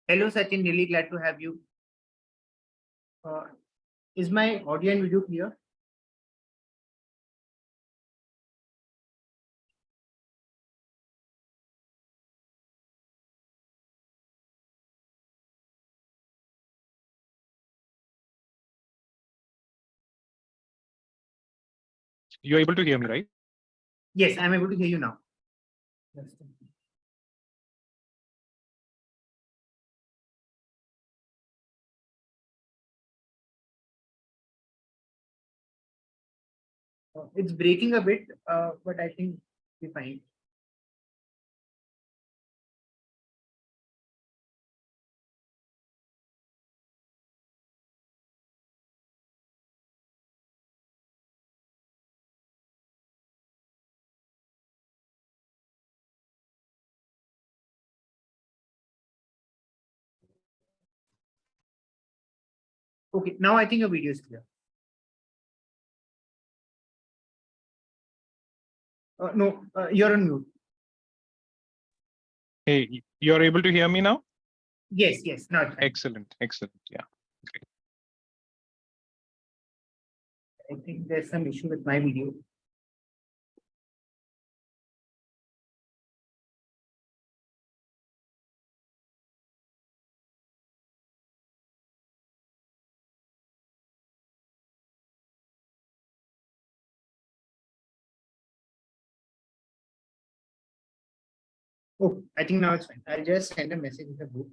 Hello, Sachin. Really glad to have you. Uh, is my audio and video clear? You're able to hear me, right? Yes, I'm able to hear you now. Yes. It's breaking a bit, but I think we're fine. Okay, now I think your video is clear. No, you're on mute. Hey, you're able to hear me now? Yes, yes, now it's fine. Excellent, excellent. Yeah. I think there's some issue with my video. Oh, I think now it's fine. I'll just send a message in the group.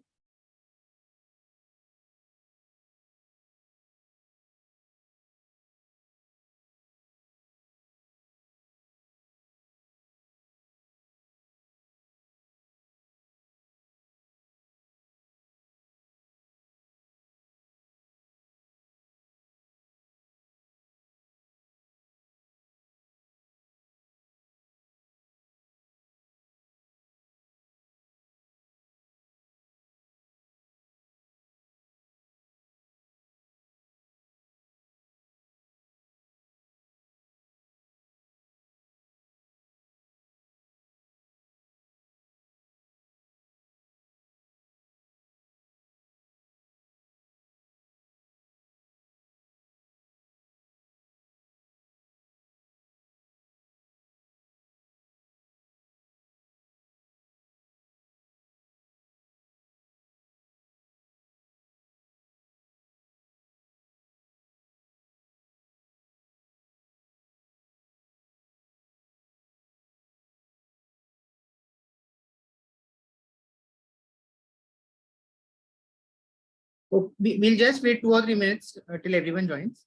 Oh, we'll just wait 2 or 3 minutes till everyone joins.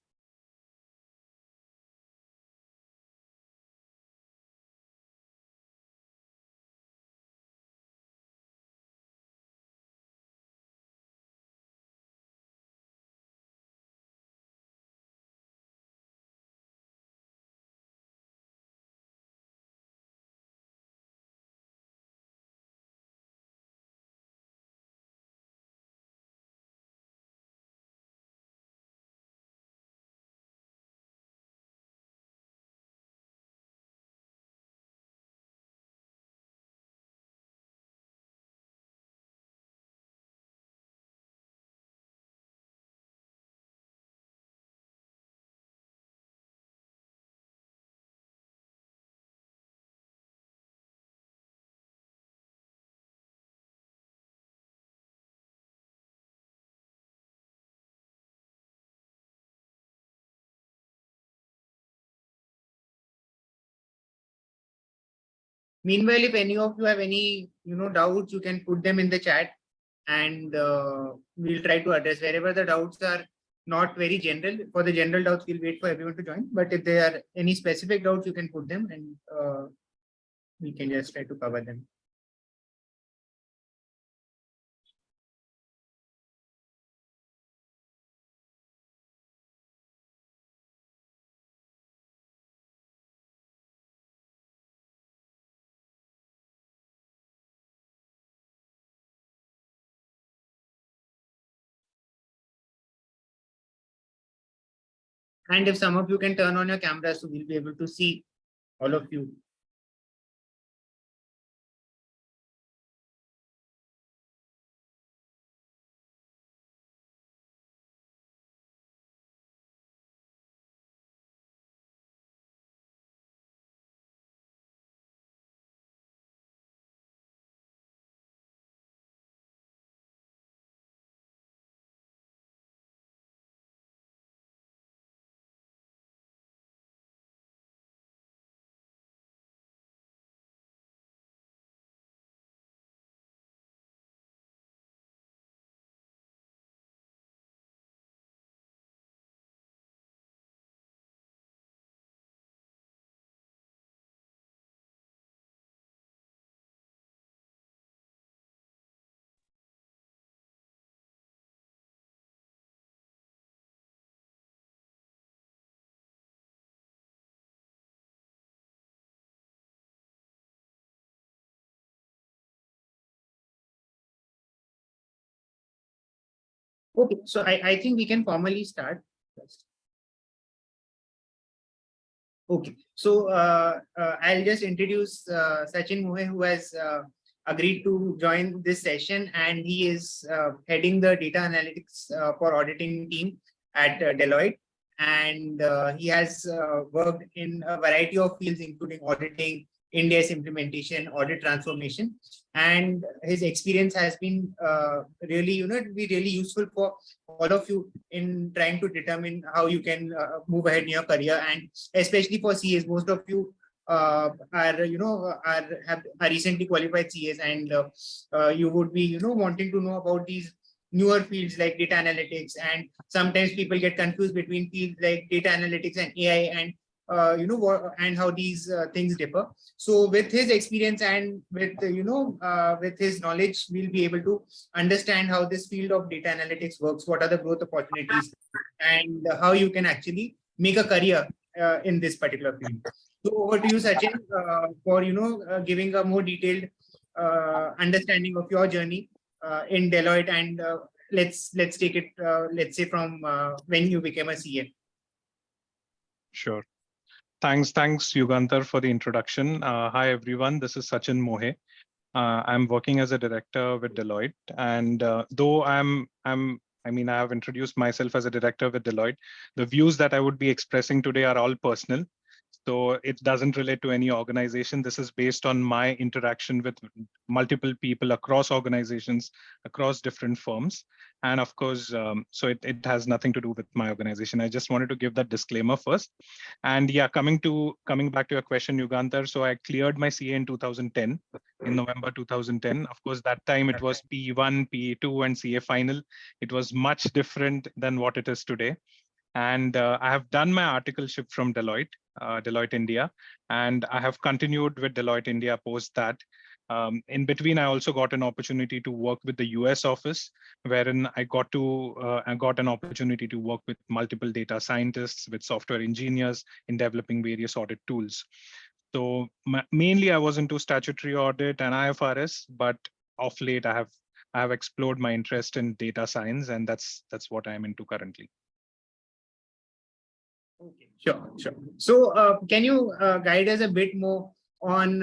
Meanwhile, if any of you have any doubts, you can put them in the chat, and we'll try to address wherever the doubts are not very general. For the general doubts, we'll wait for everyone to join. But if there are any specific doubts, you can put them, and we can just try to cover them. And if some of you can turn on your cameras, so we'll be able to see all of you. Okay, so I think we can formally start. Okay, so I'll just introduce Sachin Mohe, who has agreed to join this session, and he is heading the data analytics for auditing team at Deloitte. And he has worked in a variety of fields, including auditing, India's implementation, audit transformation, and his experience has been really, it'll be really useful for all of you in trying to determine how you can move ahead in your career, and especially for CAs. Most of you are recently qualified CAs, and you would be wanting to know about these newer fields like data analytics, and sometimes people get confused between fields like data analytics and AI, and and how these things differ. So with his experience and with with his knowledge, we'll be able to understand how this field of data analytics works, what are the growth opportunities, and how you can actually make a career in this particular field. So over to you, Sachin, for giving a more detailed understanding of your journey in Deloitte, and let's take it let's say from when you became a CA. Sure. Thanks, Yugantar, for the introduction. Hi, everyone. This is Sachin Mohe. I'm working as a director with Deloitte, and though I have introduced myself as a director with Deloitte, the views that I would be expressing today are all personal. So it doesn't relate to any organization. This is based on my interaction with multiple people across organizations, across different firms. And of course, so it has nothing to do with my organization. I just wanted to give that disclaimer first. And yeah, coming back to your question, Yugantar. So I cleared my CA in 2010, in November 2010. Of course, that time it was P1, P2, and CA final. It was much different than what it is today. And I have done my articleship from Deloitte India, and I have continued with Deloitte India post that. In between, I also got an opportunity to work with the US office, wherein I got an opportunity to work with multiple data scientists, with software engineers in developing various audit tools. So mainly I was into statutory audit and IFRS, but of late I have explored my interest in data science, and that's what I'm into currently. Okay, sure. So can you guide us a bit more on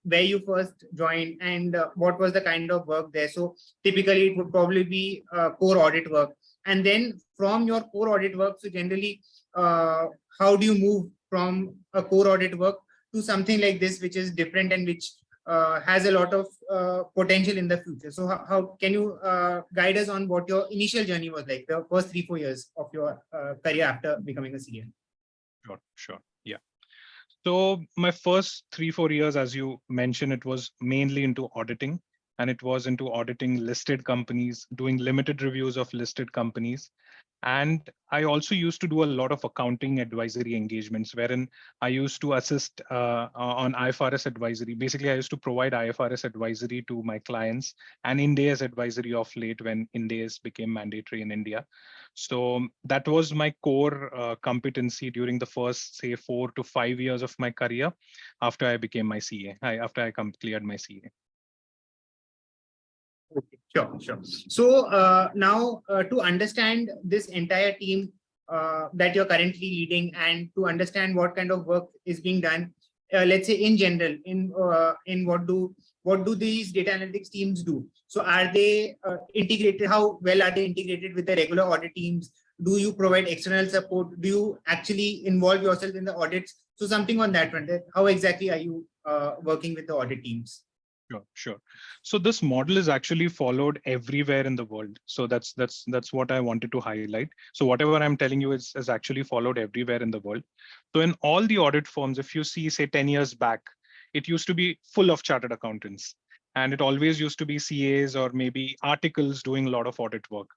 where you first joined and what was the kind of work there? So typically it would probably be core audit work. And then from your core audit work, so generally, how do you move from a core audit work to something like this, which is different and which has a lot of potential in the future? So how can you guide us on what your initial journey was like, the first 3-4 years of your career after becoming a CA? Sure. Yeah. So my first 3-4 years, as you mentioned, it was mainly into auditing, and it was into auditing listed companies, doing limited reviews of listed companies. And I also used to do a lot of accounting advisory engagements, wherein I used to assist on IFRS advisory. Basically, I used to provide IFRS advisory to my clients and Ind AS advisory of late when Ind AS became mandatory in India. So that was my core competency during the first, say, 4 to 5 years of my career after I became my CA, after I cleared my CA. Okay, sure. So now to understand this entire team that you're currently leading, and to understand what kind of work is being done, let's say in general, in what do these data analytics teams do? So are they integrated? How well are they integrated with the regular audit teams? Do you provide external support? Do you actually involve yourself in the audits? So something on that front. How exactly are you working with the audit teams? Sure. So this model is actually followed everywhere in the world. So that's what I wanted to highlight. So whatever I'm telling you is actually followed everywhere in the world. So in all the audit firms, if you see, say 10 years back, it used to be full of chartered accountants, and it always used to be CAs or maybe articles doing a lot of audit work.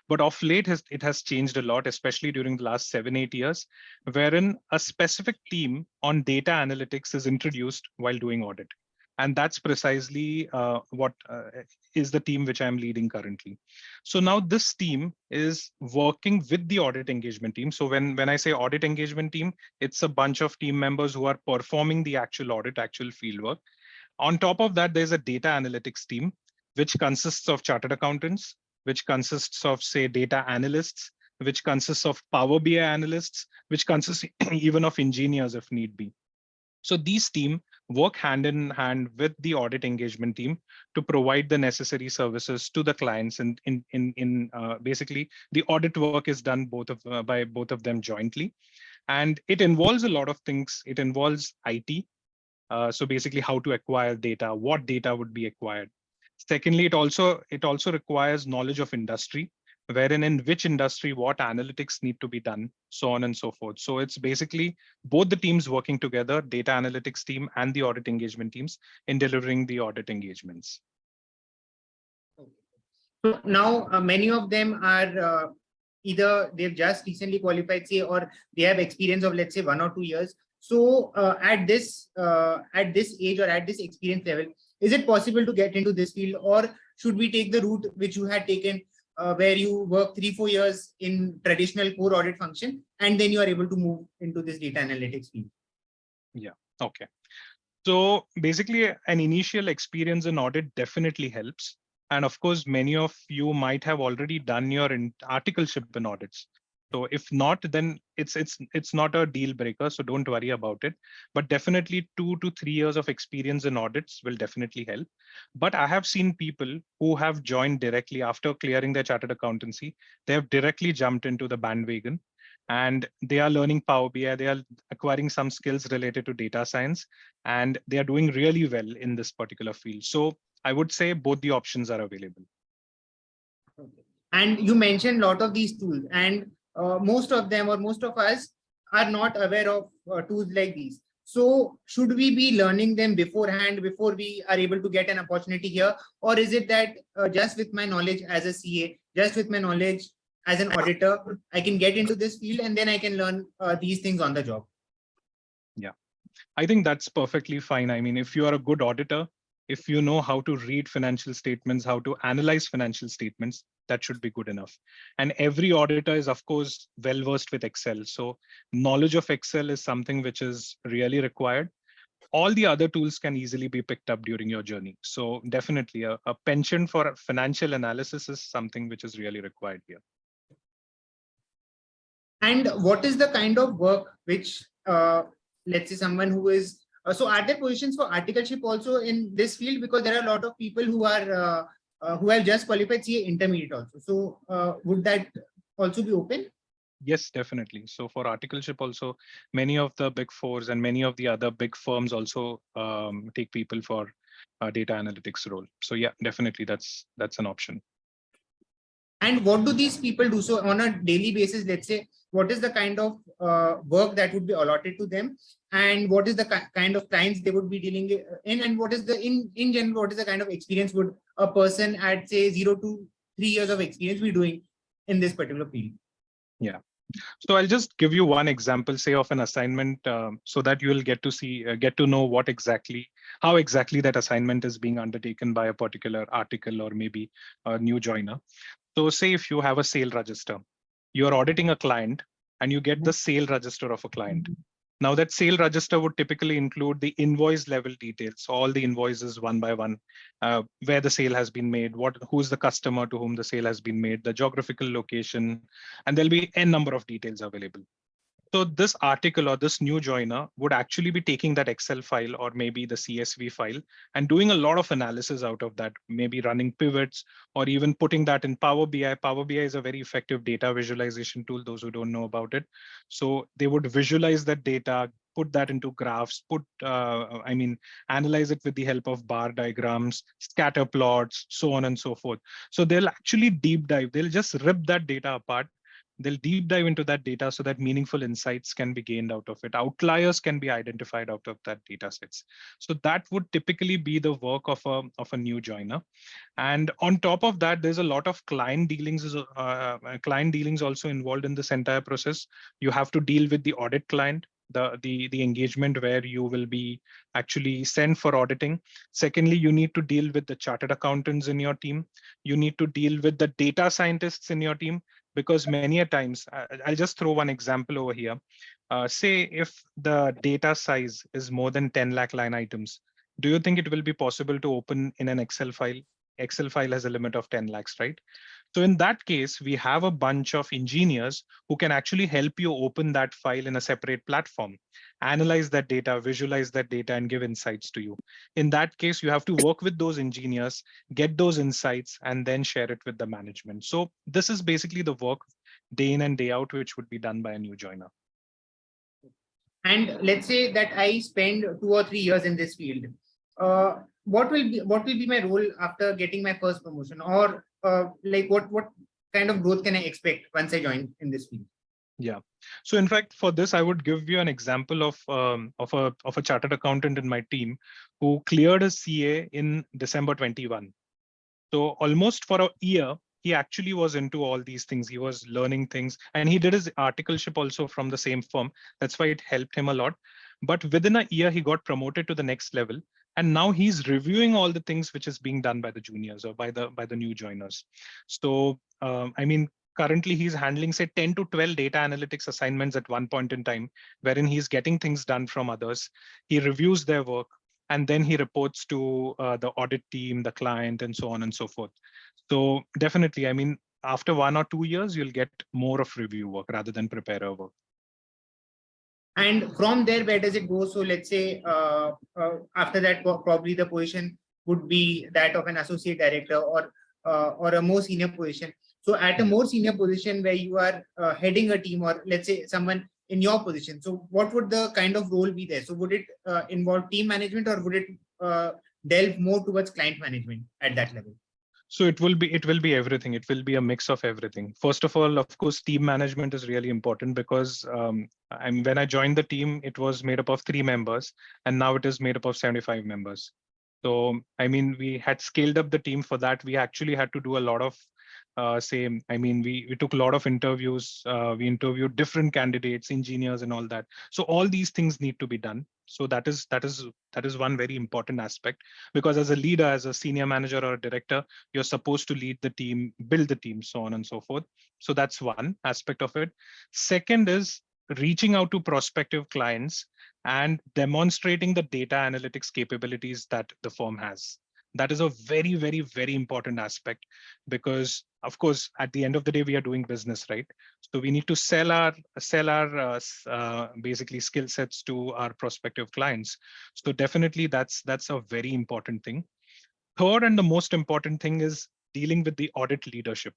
But of late, it has changed a lot, especially during the last 7-8 years, wherein a specific team on data analytics is introduced while doing audit. And that's precisely what is the team which I'm leading currently. So now this team is working with the audit engagement team. So when I say audit engagement team, it's a bunch of team members who are performing the actual audit, actual field work. On top of that, there's a data analytics team, which consists of chartered accountants, which consists of, say, data analysts, which consists of Power BI analysts, which consists even of engineers if need be. So these team work hand in hand with the audit engagement team to provide the necessary services to the clients. And basically, the audit work is done by both of them jointly, and it involves a lot of things. It involves IT, so basically how to acquire data, what data would be acquired. Secondly, it also requires knowledge of industry, wherein in which industry what analytics need to be done, so on and so forth. So it's basically both the teams working together, data analytics team and the audit engagement teams, in delivering the audit engagements. So now many of them are either they've just recently qualified, say, or they have experience of, let's say, 1 or 2 years. So at this age or at this experience level, is it possible to get into this field, or should we take the route which you had taken, where you work 3-4 years in traditional core audit function, and then you are able to move into this data analytics field? Yeah. Okay. So basically, an initial experience in audit definitely helps. And of course, many of you might have already done your articleship in audits. So if not, then it's not a deal breaker. So don't worry about it. But definitely 2 to 3 years of experience in audits will definitely help. But I have seen people who have joined directly after clearing their chartered accountancy. They have directly jumped into the bandwagon, and they are learning Power BI. They are acquiring some skills related to data science, and they are doing really well in this particular field. So I would say both the options are available. And you mentioned a lot of these tools, and most of them, or most of us, are not aware of tools like these. So should we be learning them beforehand before we are able to get an opportunity here? Or is it that just with my knowledge as a CA, just with my knowledge as an auditor, I can get into this field and then I can learn these things on the job? Yeah, I think that's perfectly fine. I mean, if you are a good auditor, if you know how to read financial statements, how to analyze financial statements, that should be good enough. And every auditor is, of course, well versed with Excel. So knowledge of Excel is something which is really required. All the other tools can easily be picked up during your journey. So definitely a penchant for financial analysis is something which is really required here. And what is the kind of work which, let's say, someone who is, so are there positions for articleship also in this field? Because there are a lot of people who are who have just qualified CA intermediate also. So would that also be open? Yes, definitely. So for articleship also, many of the big fours and many of the other big firms also take people for data analytics role. So yeah, definitely that's an option. And what do these people do? So on a daily basis, let's say, what is the kind of work that would be allotted to them, and what is the kind of clients they would be dealing in, and what is the in general, what is the kind of experience would a person at, say, 0 to 3 years of experience be doing in this particular field? Yeah. So I'll just give you one example, say, of an assignment, so that you will get to know how exactly that assignment is being undertaken by a particular article or maybe a new joiner. So say if you have a sale register, you're auditing a client and you get the sale register of a client. Now that sale register would typically include the invoice level details, all the invoices one by one, where the sale has been made, who's the customer to whom the sale has been made, the geographical location, and there'll be n number of details available. So this article or this new joiner would actually be taking that Excel file or maybe the CSV file and doing a lot of analysis out of that, maybe running pivots or even putting that in Power BI. Power BI is a very effective data visualization tool, those who don't know about it. So they would visualize that data, put that into graphs, analyze it with the help of bar diagrams, scatter plots, so on and so forth. So they'll actually deep dive, they'll just rip that data apart. They'll deep dive into that data so that meaningful insights can be gained out of it. Outliers can be identified out of that data sets. So that would typically be the work of a new joiner. And on top of that, there's a lot of client dealings also involved in this entire process. You have to deal with the audit client, the engagement where you will be actually sent for auditing. Secondly, you need to deal with the chartered accountants in your team. You need to deal with the data scientists in your team, because many a times, I'll just throw one example over here. Say if the data size is more than 10 lakh line items, do you think it will be possible to open in an Excel file? Excel file has a limit of 10 lakhs, right? So in that case, we have a bunch of engineers who can actually help you open that file in a separate platform, analyze that data, visualize that data, and give insights to you. In that case, you have to work with those engineers, get those insights, and then share it with the management. So this is basically the work day in and day out, which would be done by a new joiner. And let's say that I spend 2 or 3 years in this field. What will be my role after getting my first promotion, or like what kind of growth can I expect once I join in this field? Yeah. So in fact, for this, I would give you an example of a chartered accountant in my team who cleared his CA in December 21. So almost for a year, he actually was into all these things. He was learning things, and he did his articleship also from the same firm. That's why it helped him a lot. But within a year, he got promoted to the next level, and now he's reviewing all the things which is being done by the juniors or by the new joiners. So I mean, currently he's handling say 10 to 12 data analytics assignments at one point in time, wherein he's getting things done from others. He reviews their work, and then he reports to the audit team, the client, and so on and so forth. So definitely, I mean, after 1 or 2 years, you'll get more of review work rather than preparer work. And from there, where does it go? So let's say after that, probably the position would be that of an associate director or a more senior position. So at a more senior position where you are heading a team, or let's say someone in your position, so what would the kind of role be there? So would it involve team management, or would it delve more towards client management at that level? So it will be everything. It will be a mix of everything. First of all, of course, team management is really important because when I joined the team, it was made up of 3 members, and now it is made up of 75 members. So I mean, we had scaled up the team. For that, we actually had to do a lot of we took a lot of interviews. We interviewed different candidates, engineers, and all that. So all these things need to be done. So that is one very important aspect, because as a leader, as a senior manager or a director, you're supposed to lead the team, build the team, so on and so forth. So that's one aspect of it. Second is reaching out to prospective clients and demonstrating the data analytics capabilities that the firm has. That is a very, very, very important aspect, because of course, at the end of the day, we are doing business, right? So we need to sell our basically skill sets to our prospective clients. So definitely that's a very important thing. Third, and the most important thing, is dealing with the audit leadership.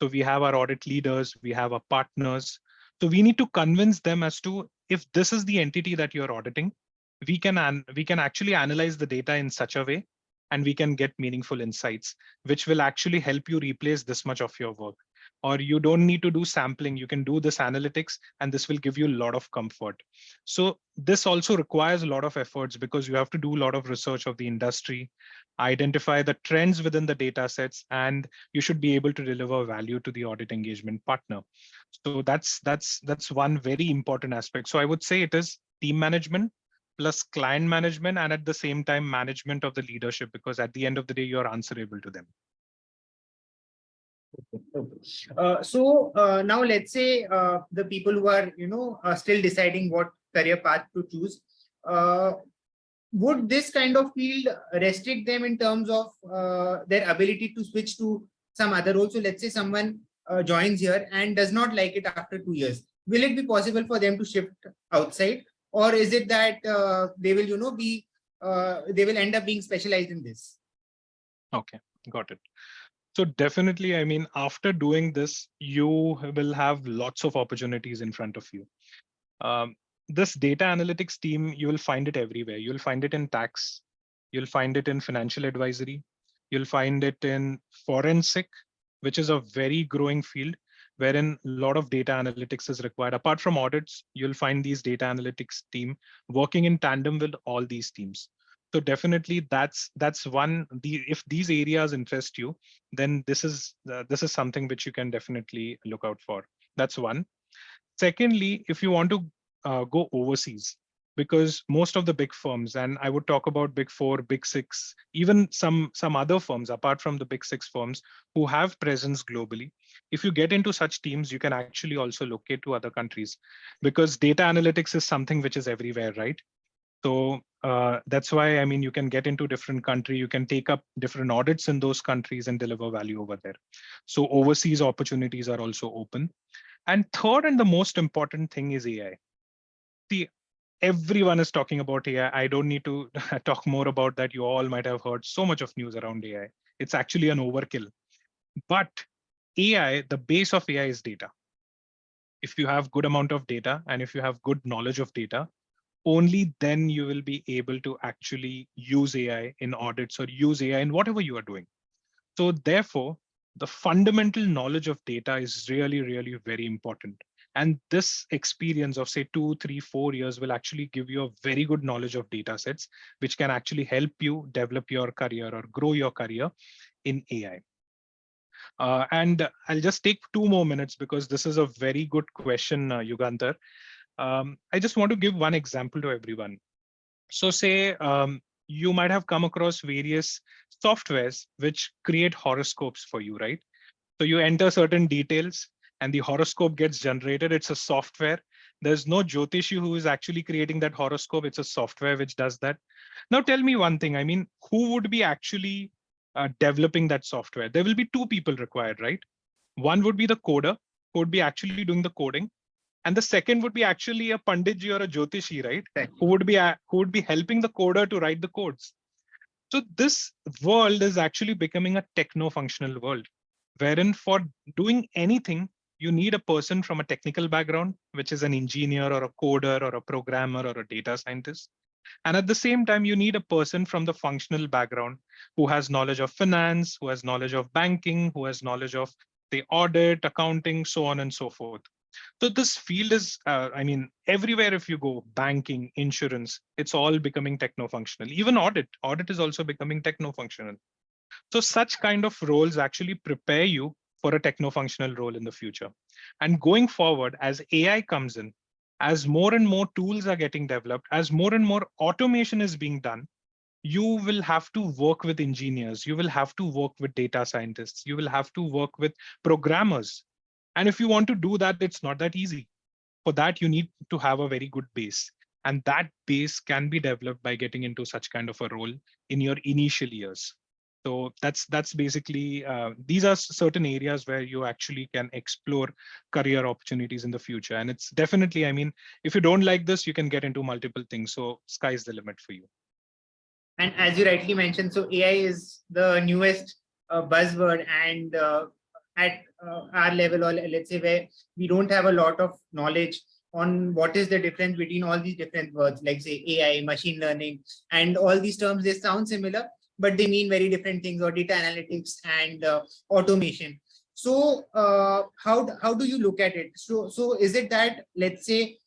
So we have our audit leaders, we have our partners. So we need to convince them as to, if this is the entity that you're auditing, we can actually analyze the data in such a way, and we can get meaningful insights, which will actually help you replace this much of your work. Or you don't need to do sampling, you can do this analytics, and this will give you a lot of comfort. So this also requires a lot of efforts, because you have to do a lot of research of the industry, identify the trends within the data sets, and you should be able to deliver value to the audit engagement partner. So that's one very important aspect. So I would say it is team management plus client management, and at the same time management of the leadership, because at the end of the day, you're answerable to them. So now let's say the people who are still deciding what career path to choose, would this kind of field restrict them in terms of their ability to switch to some other role? So let's say someone joins here and does not like it after 2 years. Will it be possible for them to shift outside, or is it that they will they will end up being specialized in this? Okay, got it. So definitely, I mean, after doing this, you will have lots of opportunities in front of you. This data analytics team, you will find it everywhere. You'll find it in tax, you'll find it in financial advisory, you'll find it in forensic, which is a very growing field, wherein a lot of data analytics is required. Apart from audits, you'll find these data analytics team working in tandem with all these teams. So definitely that's one. If these areas interest you, then this is something which you can definitely look out for. That's one. Secondly, if you want to go overseas, because most of the big firms, and I would talk about Big Four, Big Six, even some other firms apart from the Big Six firms who have presence globally, if you get into such teams, you can actually also locate to other countries, because data analytics is something which is everywhere, right? So That's why, I mean, you can get into different country, you can take up different audits in those countries and deliver value over there. So overseas opportunities are also open. And third, and the most important thing is AI. See, everyone is talking about AI. I don't need to talk more about that. You all might have heard so much of news around AI. It's actually an overkill. But AI, the base of AI is data. If you have good amount of data and if you have good knowledge of data, only then you will be able to actually use AI in audits or use AI in whatever you are doing. So therefore, the fundamental knowledge of data is really, really very important. And this experience of say 2, 3, 4 years will actually give you a very good knowledge of data sets, which can actually help you develop your career or grow your career in AI. And I'll just take 2 more minutes because this is a very good question, Yugantar. I just want to give one example to everyone. So say you might have come across various softwares which create horoscopes for you, right? So you enter certain details and the horoscope gets generated. It's a software. There's no Jyotishi who is actually creating that horoscope. It's a software which does that. Now tell me one thing. I mean, who would be actually developing that software? There will be two people required, right? One would be the coder who would be actually doing the coding. And the second would be actually a Panditji or a Jyotishi, right? Right. Who would be helping the coder to write the codes. So this world is actually becoming a techno-functional world, wherein for doing anything, you need a person from a technical background, which is an engineer or a coder or a programmer or a data scientist. And at the same time, you need a person from the functional background who has knowledge of finance, who has knowledge of banking, who has knowledge of the audit, accounting, so on and so forth. So this field is, I mean, everywhere if you go, banking, insurance, it's all becoming techno-functional. Even audit is also becoming techno-functional. So such kind of roles actually prepare you for a techno-functional role in the future. And going forward, as AI comes in, as more and more tools are getting developed, as more and more automation is being done, you will have to work with engineers, you will have to work with data scientists, you will have to work with programmers. And if you want to do that, it's not that easy. For that, you need to have a very good base. And that base can be developed by getting into such kind of a role in your initial years. So that's basically, these are certain areas where you actually can explore career opportunities in the future. And it's definitely, I mean, if you don't like this, you can get into multiple things. So sky's the limit for you. And as you rightly mentioned, so AI is the newest buzzword, and at our level, or let's say where we don't have a lot of knowledge on what is the difference between all these different words, like say AI, machine learning, and all these terms, they sound similar, but they mean very different things, or data analytics and automation. So how do you look at it? So is it that, let's say,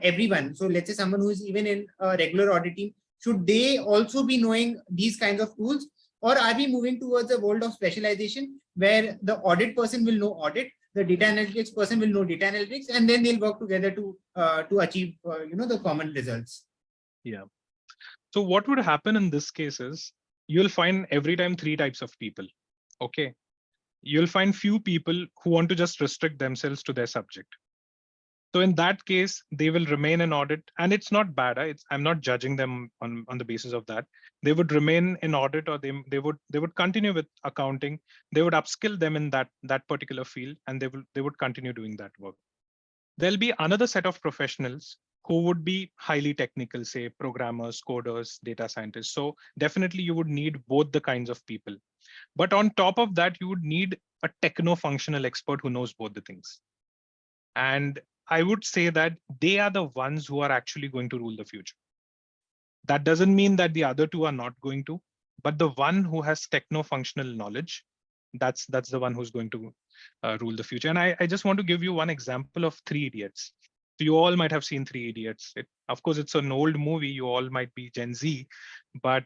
everyone, so let's say someone who is even in a regular audit team, should they also be knowing these kinds of tools? Or are we moving towards a world of specialization where the audit person will know audit, the data analytics person will know data analytics, and then they'll work together to achieve the common results? Yeah. So what would happen in this case is you'll find every time 3 types of people. Okay. You'll find few people who want to just restrict themselves to their subject. So in that case, they will remain in audit, and it's not bad. I'm not judging them on the basis of that. They would remain in audit, or they would continue with accounting. They would upskill them in that particular field, and they would continue doing that work. There'll be another set of professionals who would be highly technical, say programmers, coders, data scientists. So definitely you would need both the kinds of people. But on top of that, you would need a techno-functional expert who knows both the things. And I would say that they are the ones who are actually going to rule the future. That doesn't mean that the other two are not going to, but the one who has techno-functional knowledge, that's the one who's going to rule the future. And I just want to give you one example of Three Idiots. So you all might have seen Three Idiots. Of course, it's an old movie. You all might be Gen Z, but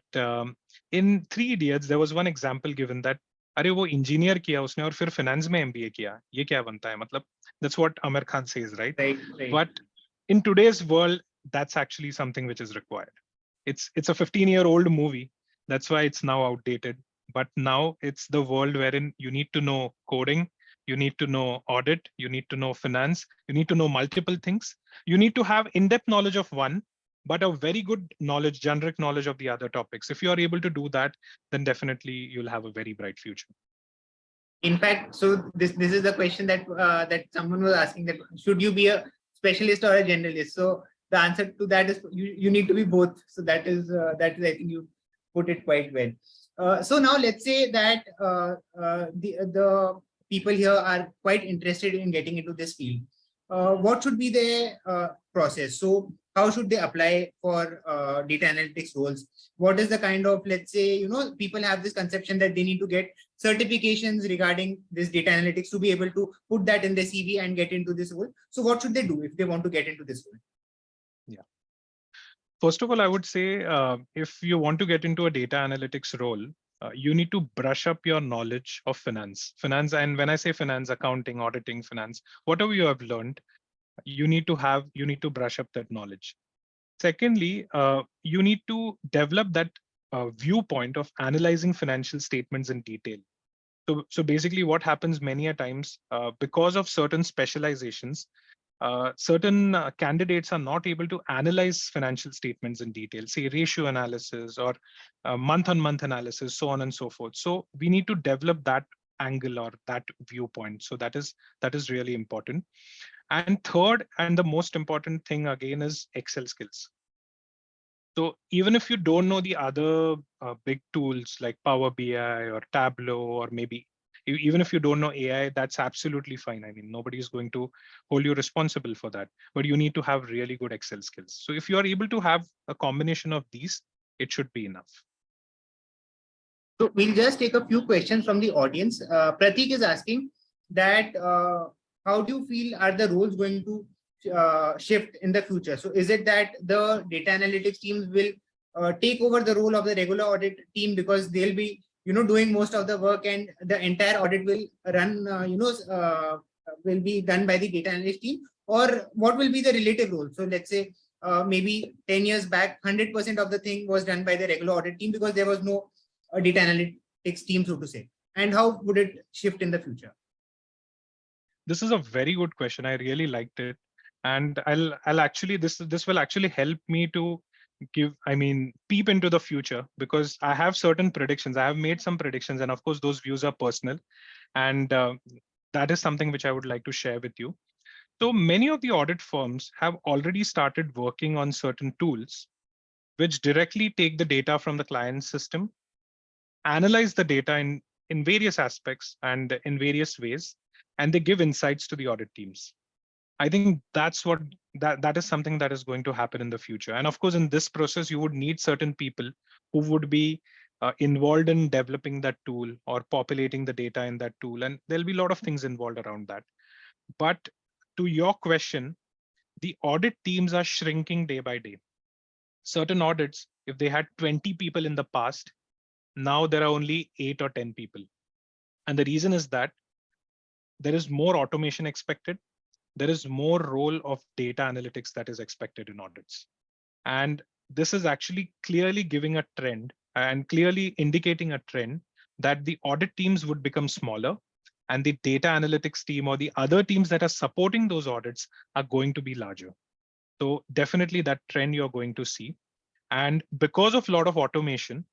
in Three Idiots, there was one example given that अरे वो engineer किया उसने और फिर finance में MBA किया ये क्या बनता है मतलब that's what Amir Khan says, right? Right. But in today's world, that's actually something which is required. It's a 15-year-old movie. That's why it's now outdated. But now it's the world wherein you need to know coding, you need to know audit, you need to know finance, you need to know multiple things. You need to have in-depth knowledge of one, but a very good knowledge, generic knowledge of the other topics. If you are able to do that, then definitely you'll have a very bright future. In fact, so this is the question that that someone was asking, that should you be a specialist or a generalist? So the answer to that is you need to be both. So that is I think you put it quite well. So now let's say that the people here are quite interested in getting into this field. What should be their process? So how should they apply for data analytics roles? What is the kind of, let's say, people have this conception that they need to get certifications regarding this data analytics to be able to put that in their CV and get into this role. So what should they do if they want to get into this role? Yeah. First of all, I would say if you want to get into a data analytics role, you need to brush up your knowledge of finance. And when I say finance, accounting, auditing, finance, whatever you have learned, you need to brush up that knowledge. Secondly, you need to develop that viewpoint of analyzing financial statements in detail. So basically what happens many a times, because of certain specializations, certain candidates are not able to analyze financial statements in detail, say ratio analysis or month-on-month analysis, so on and so forth. So we need to develop that angle or that viewpoint. So that is really important. And third, and the most important thing again, is Excel skills. So even if you don't know the other big tools like Power BI or Tableau, or maybe even if you don't know AI, that's absolutely fine. I mean, nobody is going to hold you responsible for that, but you need to have really good Excel skills. So if you are able to have a combination of these, it should be enough. So we'll just take a few questions from the audience. Pratik is asking that how do you feel are the roles going to shift in the future? So is it that the data analytics teams will take over the role of the regular audit team because they'll be doing most of the work, and the entire audit will run will be done by the data analytics team? Or what will be the relative role? So let's say maybe 10 years back, 100% of the thing was done by the regular audit team because there was no data analytics team, so to say. And how would it shift in the future? This is a very good question. I really liked it, and I'll actually this will actually help me to peep into the future, because I have certain predictions. I have made some predictions, and of course those views are personal, and that is something which I would like to share with you. So many of the audit firms have already started working on certain tools which directly take the data from the client system, analyze the data in various aspects and in various ways, and they give insights to the audit teams. I think that is something that is going to happen in the future. And of course, in this process, you would need certain people who would be involved in developing that tool or populating the data in that tool. And there'll be a lot of things involved around that. But to your question, the audit teams are shrinking day by day. Certain audits, if they had 20 people in the past, now there are only 8 or 10 people. And the reason is that there is more automation expected. There is more role of data analytics that is expected in audits. And this is actually clearly giving a trend and clearly indicating a trend that the audit teams would become smaller, and the data analytics team or the other teams that are supporting those audits are going to be larger. So definitely that trend you're going to see. And because of a lot of automation,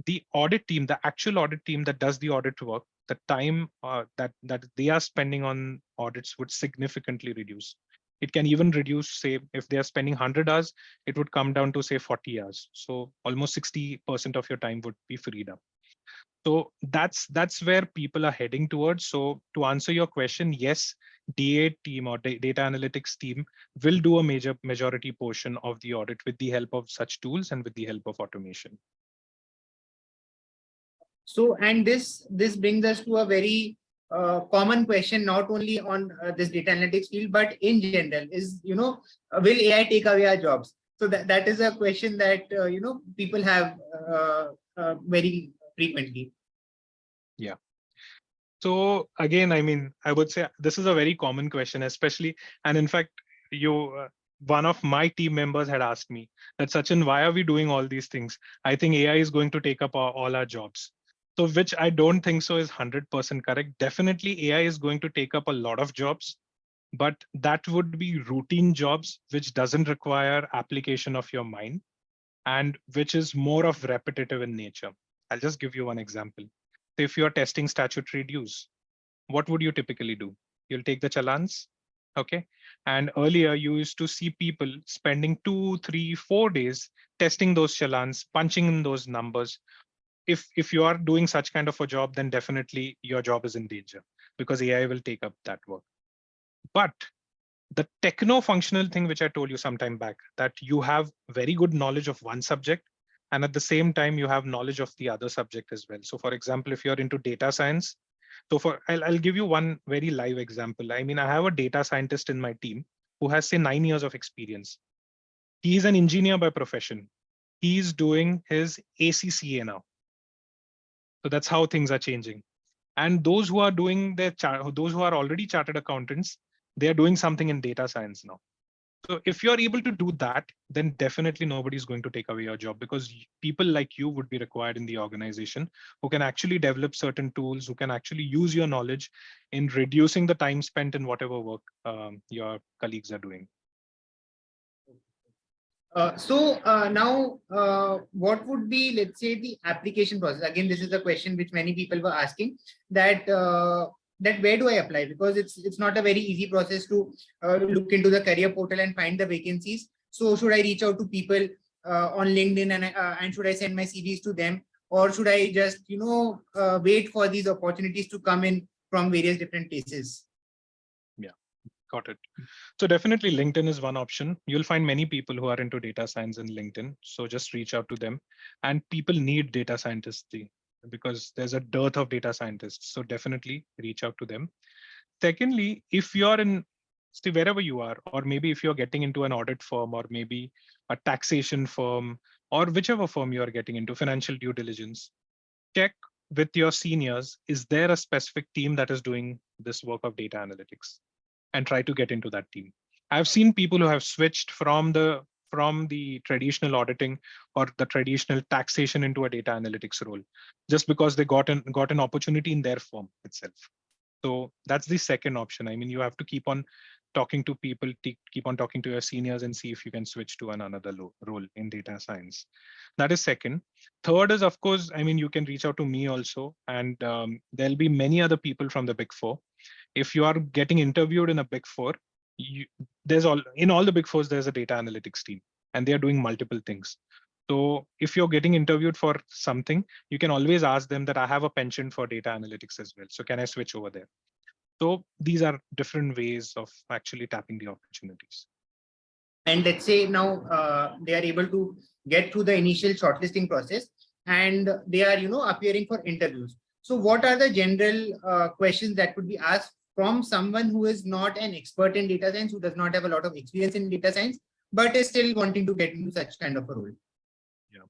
the audit team, the actual audit team that does the audit work, the time that they are spending on audits would significantly reduce. It can even reduce, say, if they are spending 100 hours, it would come down to say 40 hours. So almost 60% of your time would be freed up. So that's where people are heading towards. So to answer your question, yes, DA team or data analytics team will do a majority portion of the audit with the help of such tools and with the help of automation. So, and this brings us to a very common question, not only on this data analytics field, but in general, is, will AI take away our jobs? So that is a question that, people have very frequently. Yeah. So again, I would say this is a very common question, especially, and in fact, one of my team members had asked me that, Sachin, why are we doing all these things? I think AI is going to take up all our jobs. So which I don't think so is 100% correct. Definitely AI is going to take up a lot of jobs, but that would be routine jobs, which doesn't require application of your mind and which is more of repetitive in nature. I'll just give you one example. If you're testing statutory dues, what would you typically do? You'll take the challans, okay? And earlier you used to see people spending 2, 3, 4 days testing those challans, punching in those numbers. If you are doing such kind of a job, then definitely your job is in danger because AI will take up that work. But the techno-functional thing which I told you some time back, that you have very good knowledge of one subject, and at the same time you have knowledge of the other subject as well. So for example, if you're into data science, so I'll give you one very live example. I mean, I have a data scientist in my team who has say 9 years of experience. He's an engineer by profession. He's doing his ACCA now. So that's how things are changing. And those who are doing those who are already chartered accountants, they are doing something in data science now. So if you're able to do that, then definitely nobody's going to take away your job, because people like you would be required in the organization who can actually develop certain tools, who can actually use your knowledge in reducing the time spent in whatever work your colleagues are doing. Now, what would be, let's say, the application process? Again, this is a question which many people were asking, that that where do I apply? Because it's not a very easy process to look into the career portal and find the vacancies. So should I reach out to people on LinkedIn and should I send my CVs to them, or should I just wait for these opportunities to come in from various different places? Got it. So definitely LinkedIn is one option. You'll find many people who are into data science in LinkedIn. So just reach out to them. And people need data scientists because there's a dearth of data scientists. So definitely reach out to them. Secondly, if you're in, see, wherever you are, or maybe if you're getting into an audit firm, or maybe a taxation firm, or whichever firm you're getting into, financial due diligence, check with your seniors, is there a specific team that is doing this work of data analytics? And try to get into that team. I've seen people who have switched from the traditional auditing or the traditional taxation into a data analytics role, just because they got an opportunity in their firm itself. So that's the second option. I mean, you have to keep on talking to people, keep on talking to your seniors and see if you can switch to another role in data science. That is second. Third is, of course, I mean, you can reach out to me also, and there'll be many other people from the Big Four. If you are getting interviewed in a Big Four, in all the Big Fours, there's a data analytics team, and they are doing multiple things. So if you're getting interviewed for something, you can always ask them that I have a penchant for data analytics as well. So can I switch over there? So these are different ways of actually tapping the opportunities. And let's say now they are able to get through the initial shortlisting process and they are appearing for interviews. So what are the general questions that could be asked from someone who is not an expert in data science, who does not have a lot of experience in data science, but is still wanting to get into such kind of a role? Yeah.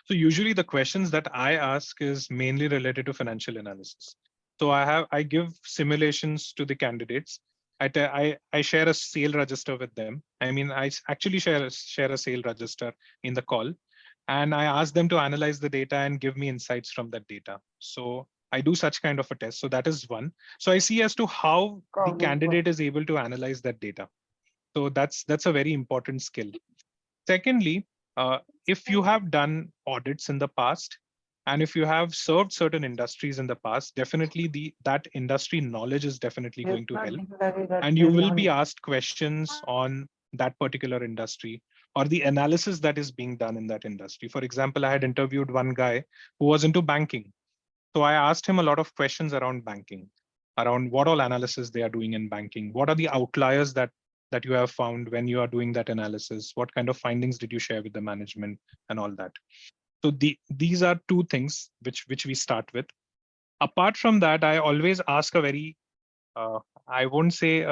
So usually the questions that I ask is mainly related to financial analysis. So I give simulations to the candidates. I share a sale register with them. I mean, I actually share a sale register in the call, and I ask them to analyze the data and give me insights from that data. So I do such kind of a test. So that is one. So I see as to how the candidate is able to analyze that data. So that's a very important skill. Secondly, if you have done audits in the past, and if you have served certain industries in the past, definitely that industry knowledge is definitely going to help. And you will be asked questions on that particular industry or the analysis that is being done in that industry. For example, I had interviewed one guy who was into banking. So I asked him a lot of questions around banking, around what all analysis they are doing in banking. What are the outliers that you have found when you are doing that analysis? What kind of findings did you share with the management and all that? So these are two things which we start with. Apart from that, I always ask a very I won't say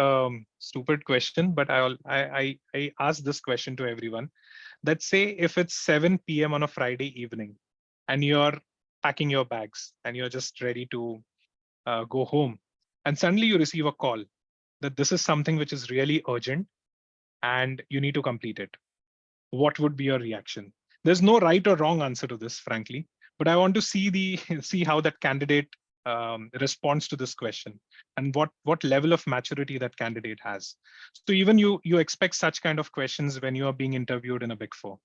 stupid question, but I ask this question to everyone. Let's say if it's 7 p.m. on a Friday evening and you're packing your bags and you're just ready to go home, and suddenly you receive a call that this is something which is really urgent and you need to complete it. What would be your reaction? There's no right or wrong answer to this, frankly, but I want to see see how that candidate responds to this question, and what level of maturity that candidate has. So even you expect such kind of questions when you are being interviewed in a Big Four.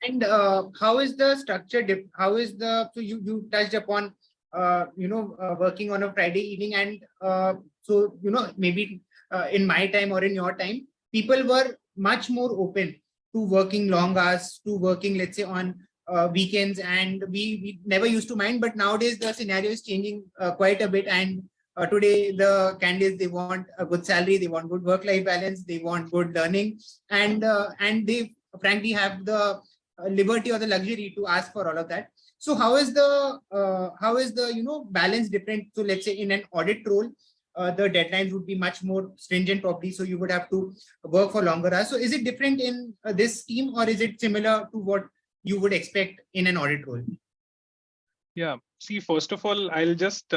And how is the structure? How is the, so you touched upon working on a Friday evening, and so maybe in my time or in your time, people were much more open to working long hours, to working, let's say, on weekends, and we never used to mind. But nowadays the scenario is changing quite a bit, and today the candidates, they want a good salary, they want good work-life balance, they want good learning, and they frankly have the liberty or the luxury to ask for all of that. So how is the balance different? So let's say in an audit role, the deadlines would be much more stringent probably, so you would have to work for longer hours. So is it different in this team, or is it similar to what you would expect in an audit role? Yeah, see, first of all, I'll just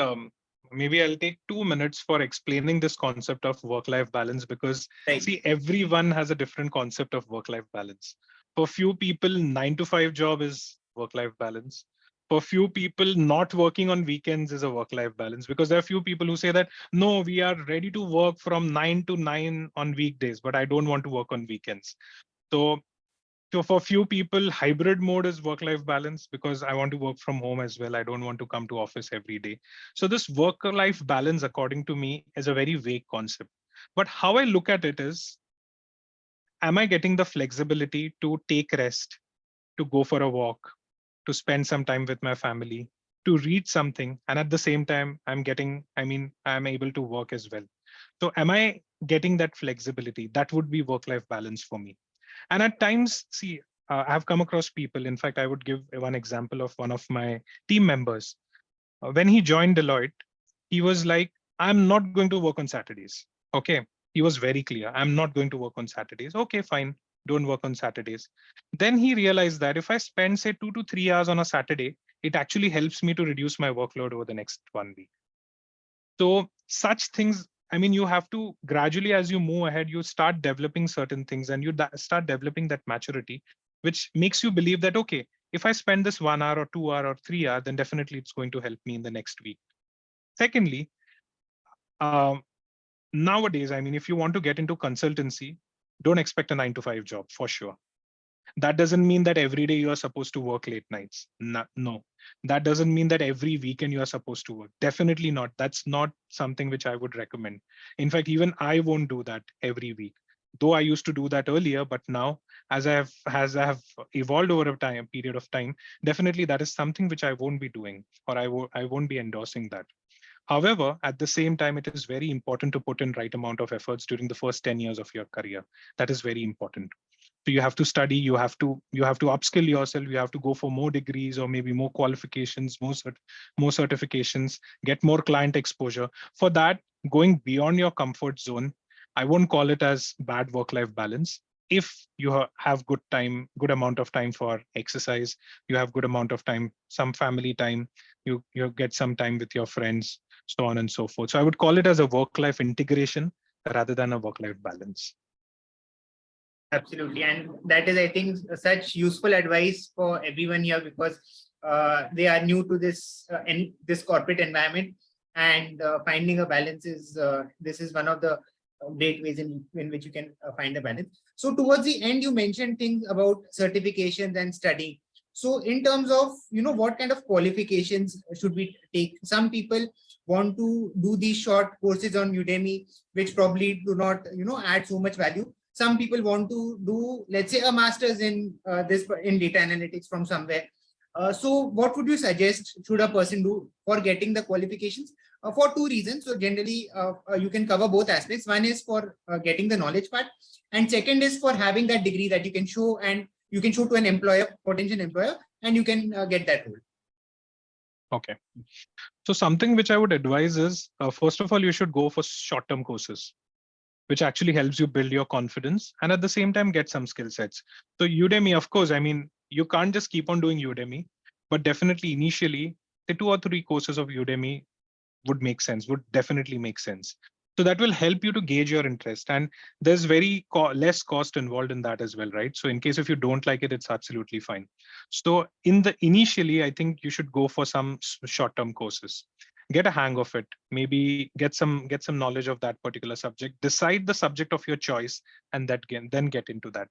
maybe I'll take 2 minutes for explaining this concept of work-life balance, because Right. see, everyone has a different concept of work-life balance. For few people, 9 to 5 job is work-life balance. For few people, not working on weekends is a work-life balance, because there are few people who say that, no, we are ready to work from 9 to 9 on weekdays, but I don't want to work on weekends. So for few people, hybrid mode is work-life balance, because I want to work from home as well. I don't want to come to office every day. So this work-life balance, according to me, is a very vague concept. But how I look at it is, am I getting the flexibility to take rest, to go for a walk, to spend some time with my family, to read something, and at the same time, I'm able to work as well. So am I getting that flexibility? That would be work-life balance for me. And at times, see, I've come across people. In fact, I would give one example of one of my team members. When he joined Deloitte, he was like, I'm not going to work on Saturdays. Okay. He was very clear. I'm not going to work on Saturdays. Okay, fine. Don't work on Saturdays. Then he realized that if I spend, say, 2 to 3 hours on a Saturday, it actually helps me to reduce my workload over the next 1 week. So such things, you have to gradually, as you move ahead, you start developing certain things, and you start developing that maturity, which makes you believe that, okay, if I spend this 1 hour or 2 hour or 3 hour, then definitely it's going to help me in the next week. Secondly, nowadays, if you want to get into consultancy, don't expect a 9 to 5 job for sure. That doesn't mean that every day you are supposed to work late nights. No, that doesn't mean that every weekend you are supposed to work. Definitely not. That's not something which I would recommend. In fact, even I won't do that every week. Though I used to do that earlier, but now as I have evolved over a period of time, definitely that is something which I won't be doing, or I won't be endorsing that. However, at the same time, it is very important to put in right amount of efforts during the first 10 years of your career. That is very important. So you have to study, you have to upskill yourself, you have to go for more degrees or maybe more qualifications, more certifications, get more client exposure. For that, going beyond your comfort zone, I won't call it as bad work-life balance. If you have good amount of time for exercise, you have good amount of time, some family time, you get some time with your friends, so on and so forth. So I would call it as a work-life integration rather than a work-life balance. Absolutely. And that is, I think, such useful advice for everyone here, because they are new to this corporate environment, and finding a balance is this is one of the great ways in which you can find a balance. So towards the end, you mentioned things about certifications and studying. So in terms of, what kind of qualifications should we take? Some people want to do these short courses on Udemy, which probably do not, add so much value. Some people want to do, let's say, a master's in in data analytics from somewhere. So what would you suggest should a person do for getting the qualifications? For two reasons. So generally, you can cover both aspects. One is for getting the knowledge part, and second is for having that degree that you can show, and you can show to an employer, potential employer, and you can get that role. Okay. So something which I would advise is, first of all, you should go for short-term courses, which actually helps you build your confidence and at the same time get some skill sets. So Udemy, of course, you can't just keep on doing Udemy, but definitely initially the 2 or 3 courses of Udemy would make sense, would definitely make sense. So that will help you to gauge your interest, and there's very less cost involved in that as well, right? So in case if you don't like it, it's absolutely fine. So initially, I think you should go for some short-term courses, get a hang of it, maybe get some knowledge of that particular subject, decide the subject of your choice, and then get into that.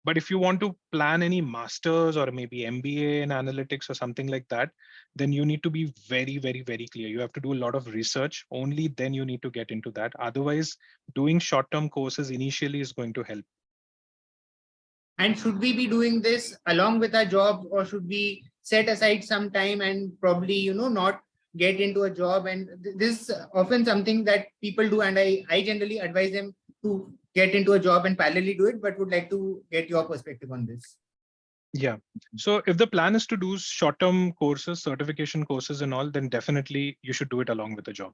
But if you want to plan any masters or maybe MBA in analytics or something like that, then you need to be very, very, very clear. You have to do a lot of research. Only then you need to get into that. Otherwise, doing short-term courses initially is going to help. And should we be doing this along with our job, or should we set aside some time and probably, not get into a job? And this is often something that people do. And I generally advise them to get into a job and parallelly do it, but would like to get your perspective on this. Yeah. So if the plan is to do short-term courses, certification courses and all, then definitely you should do it along with the job.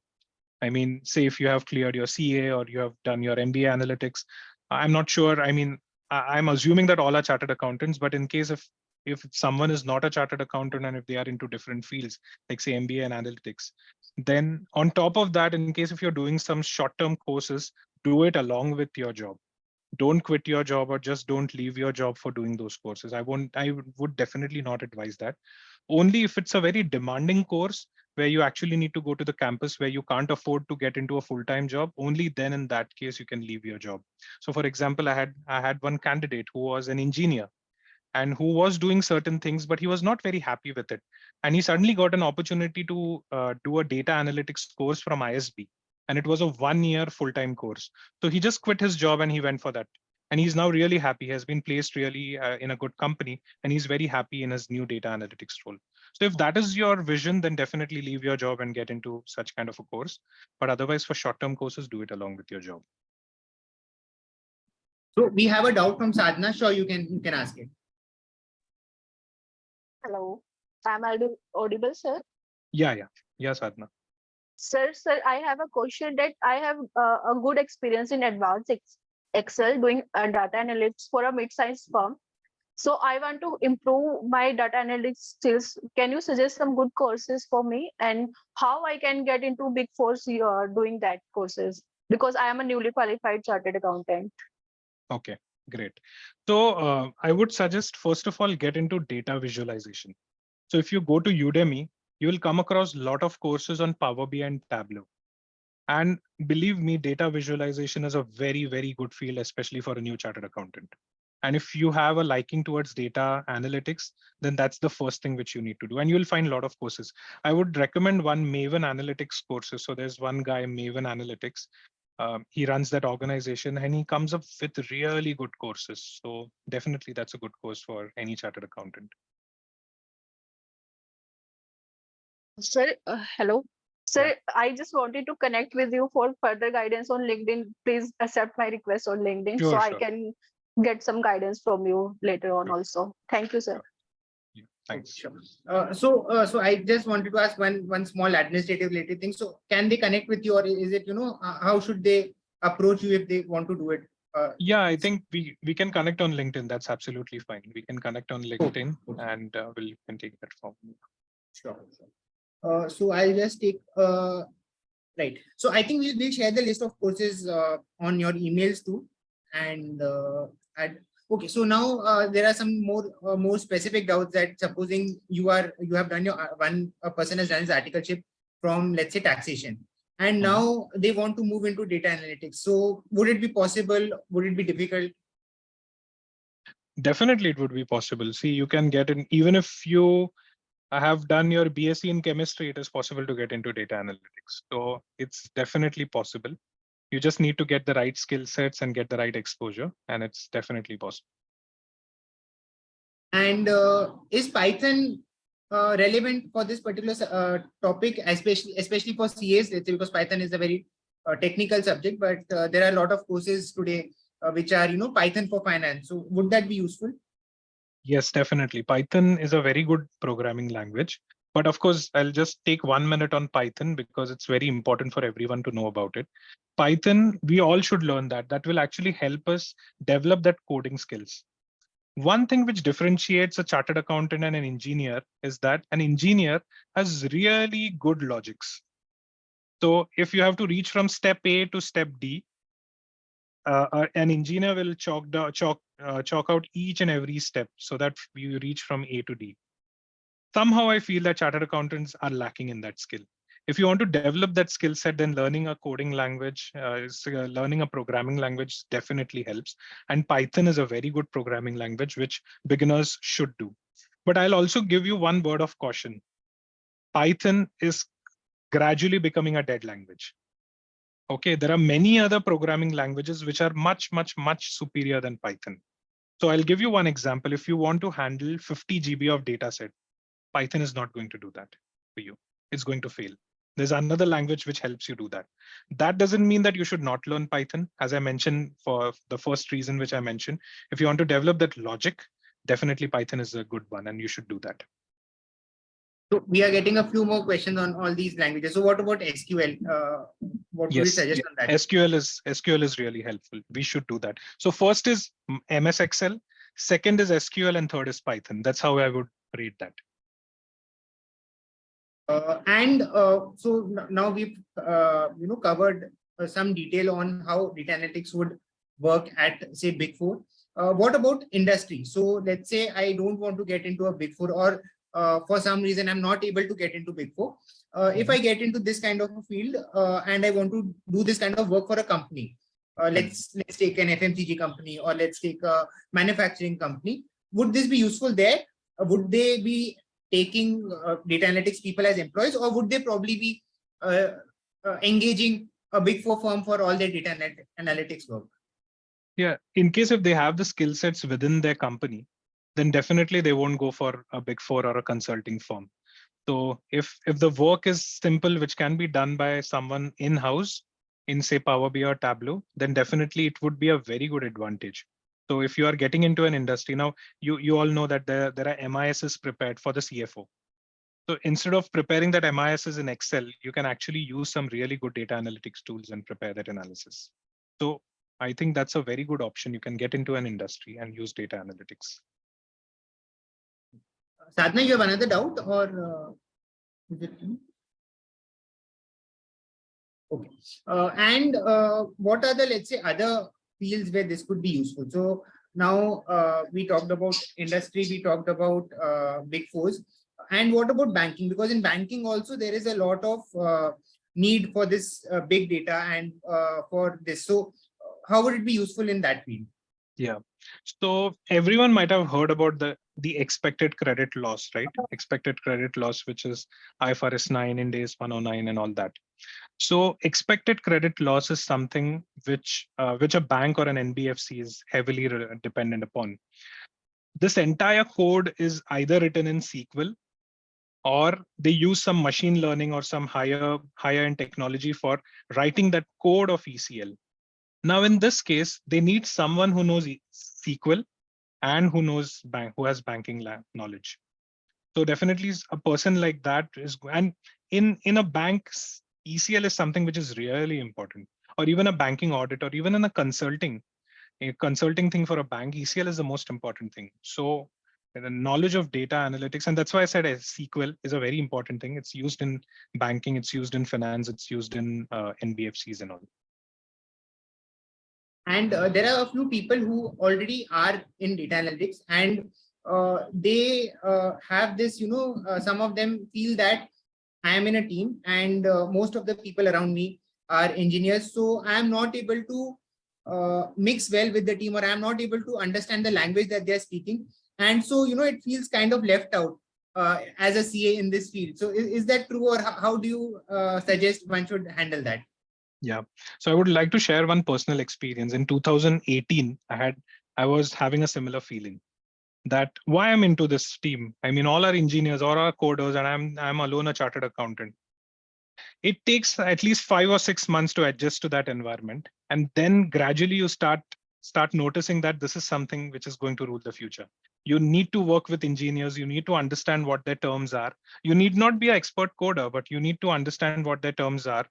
I mean, say if you have cleared your CA or you have done your MBA analytics, I'm not sure. I mean, I'm assuming that all are chartered accountants, but in case if someone is not a chartered accountant and if they are into different fields, like say MBA and analytics, then on top of that, in case if you're doing some short-term courses, do it along with your job. Don't quit your job or just don't leave your job for doing those courses. I would definitely not advise that. Only if it's a very demanding course where you actually need to go to the campus where you can't afford to get into a full-time job, only then in that case you can leave your job. So for example, I had one candidate who was an engineer and who was doing certain things, but he was not very happy with it. And he suddenly got an opportunity to do a data analytics course from ISB. And it was a 1-year full-time course. So he just quit his job and he went for that. And he's now really happy. He has been placed really in a good company, and he's very happy in his new data analytics role. So if that is your vision, then definitely leave your job and get into such kind of a course. But otherwise, for short-term courses, do it along with your job. So we have a doubt from Sadhna. Sure, you can ask it. Hello, am I audible, sir? Yeah, Sadhna. Sir, I have a question that I have a good experience in advanced Excel doing data analytics for a mid-sized firm. So I want to improve my data analytics skills. Can you suggest some good courses for me, and how I can get into Big Four doing that courses? Because I am a newly qualified chartered accountant. Okay, great. So I would suggest, first of all, get into data visualization. So if you go to Udemy, you will come across a lot of courses on Power BI and Tableau. And believe me, data visualization is a very, very good field, especially for a new chartered accountant. And if you have a liking towards data analytics, then that's the first thing which you need to do. And you'll find a lot of courses. I would recommend one Maven Analytics courses. So there's one guy, Maven Analytics. He runs that organization and he comes up with really good courses. So definitely that's a good course for any chartered accountant. Sir, hello. Sir, Yeah. I just wanted to connect with you for further guidance on LinkedIn. Please accept my request on LinkedIn so I Sure. can get some guidance from you later on Sure. also. Thank you, sir. Yeah, thanks. Sure. So I just wanted to ask one small administrative related thing. So can they connect with you, or is it, how should they approach you if they want to do it? Yeah, I think we can connect on LinkedIn. That's absolutely fine. We can connect on LinkedIn and we can take that form. Sure. So I'll just take right. So I think we'll share the list of courses on your emails too. And okay, so now there are some more specific doubts that supposing you have done your a person has done his articleship from, let's say, taxation, and now they want to move into data analytics. So would it be possible? Would it be difficult? Definitely, it would be possible. See, you can get in even if you have done your BSc in chemistry, it is possible to get into data analytics. So it's definitely possible. You just need to get the right skill sets and get the right exposure, and it's definitely possible. And is Python relevant for this particular topic, especially for CAs, let's say, because Python is a very technical subject, but there are a lot of courses today which are, Python for finance. So would that be useful? Yes, definitely. Python is a very good programming language. But of course, I'll just take 1 minute on Python because it's very important for everyone to know about it. Python, we all should learn that. That will actually help us develop that coding skills. One thing which differentiates a chartered accountant and an engineer is that an engineer has really good logics. So if you have to reach from step A to step D, an engineer will chalk out each and every step so that you reach from A to D. Somehow I feel that chartered accountants are lacking in that skill. If you want to develop that skill set, then learning a coding language, learning a programming language definitely helps. And Python is a very good programming language, which beginners should do. But I'll also give you one word of caution. Python is gradually becoming a dead language. Okay, there are many other programming languages which are much, much, much superior than Python. So I'll give you one example. If you want to handle 50 GB of data set, Python is not going to do that for you. It's going to fail. There's another language which helps you do that. That doesn't mean that you should not learn Python. As I mentioned, for the first reason which I mentioned, if you want to develop that logic, definitely Python is a good one and you should do that. So we are getting a few more questions on all these languages. So what about SQL? What would you suggest on that? SQL is really helpful. We should do that. So first is MS Excel, second is SQL, and third is Python. That's how I would rate that. So now we've covered some detail on how data analytics would work at, say, Big Four. What about industry? So let's say I don't want to get into a Big Four, or for some reason I'm not able to get into Big Four. If I get into this kind of a field and I want to do this kind of work for a company, let's take an FMCG company, or let's take a manufacturing company. Would this be useful there? Would they be taking data analytics people as employees, or would they probably be engaging a Big Four firm for all their data analytics work? Yeah, in case if they have the skill sets within their company, then definitely they won't go for a Big Four or a consulting firm. So if the work is simple, which can be done by someone in-house in, say, Power BI or Tableau, then definitely it would be a very good advantage. So if you are getting into an industry now, you all know that there are MISs prepared for the CFO. So instead of preparing that MISs in Excel, you can actually use some really good data analytics tools and prepare that analysis. So I think that's a very good option. You can get into an industry and use data analytics. Sadhna, you have another doubt, or is it? Okay. What are the, let's say, other fields where this could be useful? So now we talked about industry, we talked about Big Fours. And what about banking? Because in banking also there is a lot of need for this big data and for this. So how would it be useful in that field? Yeah. So everyone might have heard about the expected credit loss, right? Expected credit loss, which is IFRS 9 in days 109 and all that. So expected credit loss is something which a bank or an NBFC is heavily dependent upon. This entire code is either written in SQL, or they use some machine learning or some higher end technology for writing that code of ECL. Now, in this case, they need someone who knows SQL and who has banking knowledge. So definitely a person like that is, and in a bank, ECL is something which is really important, or even a banking audit, or even in a consulting thing for a bank, ECL is the most important thing. So the knowledge of data analytics, and that's why I said SQL is a very important thing. It's used in banking, it's used in finance, it's used in NBFCs and all. And there are a few people who already are in data analytics, and they have this, some of them feel that I am in a team, and most of the people around me are engineers. So I am not able to mix well with the team, or I am not able to understand the language that they are speaking. And so, it feels kind of left out as a CA in this field. So is that true, or how do you suggest one should handle that? Yeah, so I would like to share one personal experience. In 2018, I was having a similar feeling that why I'm into this team. I mean, all our engineers, all our coders, and I'm alone a chartered accountant. It takes at least 5 or 6 months to adjust to that environment, and then gradually you start noticing that this is something which is going to rule the future. You need to work with engineers. You need to understand what their terms are. You need not be an expert coder, but you need to understand what their terms are.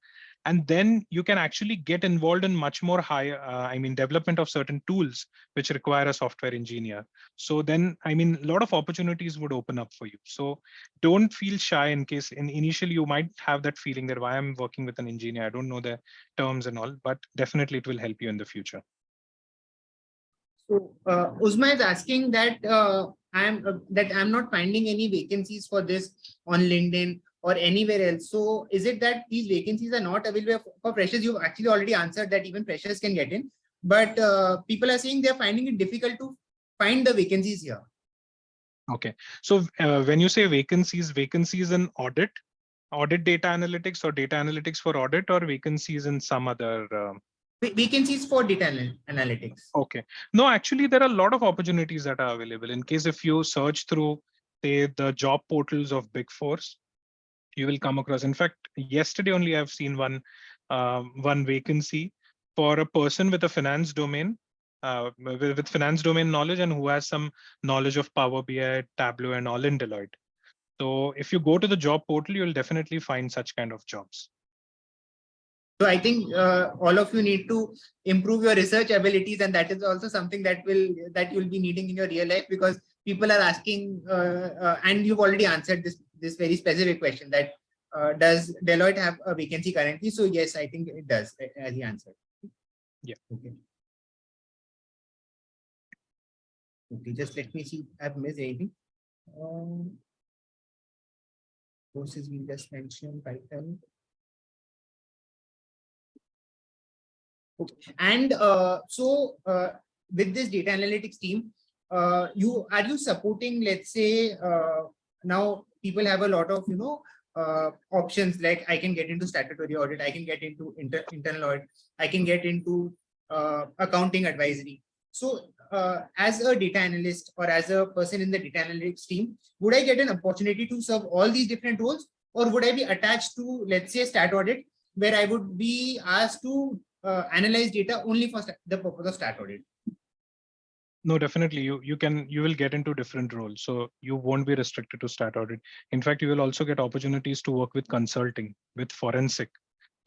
And then you can actually get involved in much more higher, development of certain tools which require a software engineer. So then, a lot of opportunities would open up for you. So don't feel shy in case initially you might have that feeling that why I'm working with an engineer, I don't know the terms and all, but definitely it will help you in the future. So Uzma is asking that I'm not finding any vacancies for this on LinkedIn or anywhere else. So is it that these vacancies are not available for freshers? You've actually already answered that even freshers can get in, but people are saying they're finding it difficult to find the vacancies here. Okay, so when you say vacancies in audit data analytics, or data analytics for audit, or vacancies in some other Vacancies for data analytics. Okay. No, actually, there are a lot of opportunities that are available. In case if you search through, say, the job portals of Big Fours, you will come across. In fact, yesterday only I've seen one vacancy for a person with a finance domain, with finance domain knowledge, and who has some knowledge of Power BI, Tableau, and all in Deloitte. So if you go to the job portal, you'll definitely find such kind of jobs. So I think all of you need to improve your research abilities, and that is also something that you'll be needing in your real life, because people are asking, and you've already answered this very specific question, that does Deloitte have a vacancy currently? So yes, I think it does, as he answered. Yeah. Okay. Okay, just let me see if I've missed anything. Courses we just mentioned, Python. Okay. And with this data analytics team, are you supporting, let's say, now people have a lot of options, like I can get into statutory audit, I can get into internal audit, I can get into accounting advisory. So as a data analyst or as a person in the data analytics team, would I get an opportunity to serve all these different roles, or would I be attached to, let's say, stat audit, where I would be asked to analyze data only for the purpose of stat audit? No, definitely you will get into different roles. So you won't be restricted to stat audit. In fact, you will also get opportunities to work with consulting, with forensic.